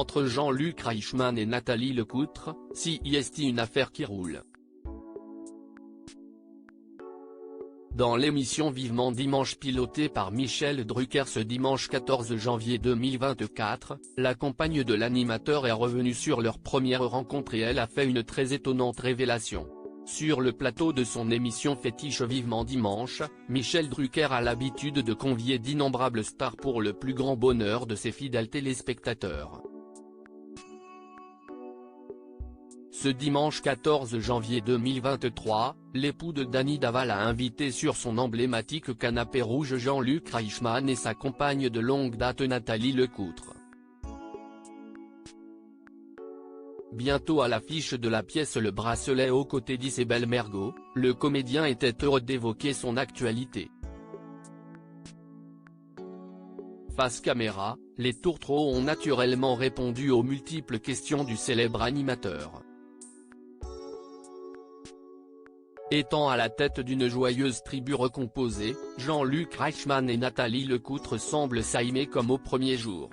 entre Jean-Luc Reichmann et Nathalie Lecoutre, CIST une affaire qui roule. Dans l'émission Vivement Dimanche pilotée par Michel Drucker ce dimanche 14 janvier 2024, la compagne de l'animateur est revenue sur leur première rencontre et elle a fait une très étonnante révélation. Sur le plateau de son émission fétiche Vivement Dimanche, Michel Drucker a l'habitude de convier d'innombrables stars pour le plus grand bonheur de ses fidèles téléspectateurs. Ce dimanche 14 janvier 2023, l'époux de Dany Daval a invité sur son emblématique canapé rouge Jean-Luc Reichmann et sa compagne de longue date Nathalie Lecoutre. Bientôt à l'affiche de la pièce Le Bracelet aux côtés d'Isabelle Mergo, le comédien était heureux d'évoquer son actualité. Face caméra, les tourtereaux ont naturellement répondu aux multiples questions du célèbre animateur. Étant à la tête d'une joyeuse tribu recomposée, Jean-Luc Reichmann et Nathalie Lecoutre semblent s'aimer comme au premier jour.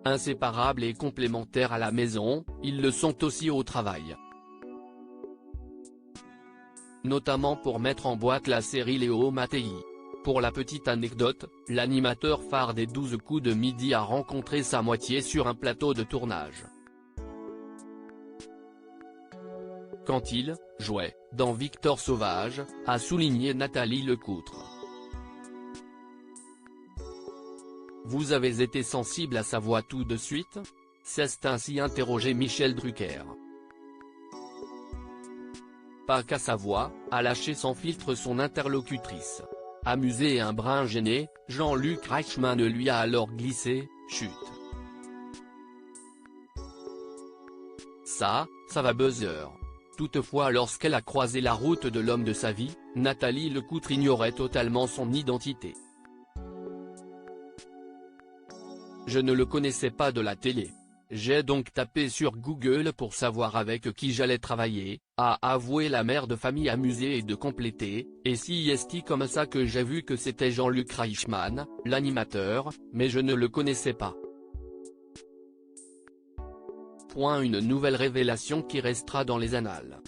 Inséparables et complémentaires à la maison, ils le sont aussi au travail. Notamment pour mettre en boîte la série Léo Mattei. Pour la petite anecdote, l'animateur phare des 12 coups de midi a rencontré sa moitié sur un plateau de tournage. Quand il jouait dans Victor Sauvage, a souligné Nathalie Lecoutre. Vous avez été sensible à sa voix tout de suite ? S'est ainsi interrogé Michel Drucker. Pas qu'à sa voix, a lâché sans filtre son interlocutrice. Amusé et un brin gêné, Jean-Luc Reichmann lui a alors glissé « Chut. Ça va buzzer ». Toutefois lorsqu'elle a croisé la route de l'homme de sa vie, Nathalie Lecoutre ignorait totalement son identité. Je ne le connaissais pas de la télé. J'ai donc tapé sur Google pour savoir avec qui j'allais travailler, a avoué la mère de famille amusée et de compléter, et si est comme ça que j'ai vu que c'était Jean-Luc Reichmann, l'animateur, mais je ne le connaissais pas. Une nouvelle révélation qui restera dans les annales.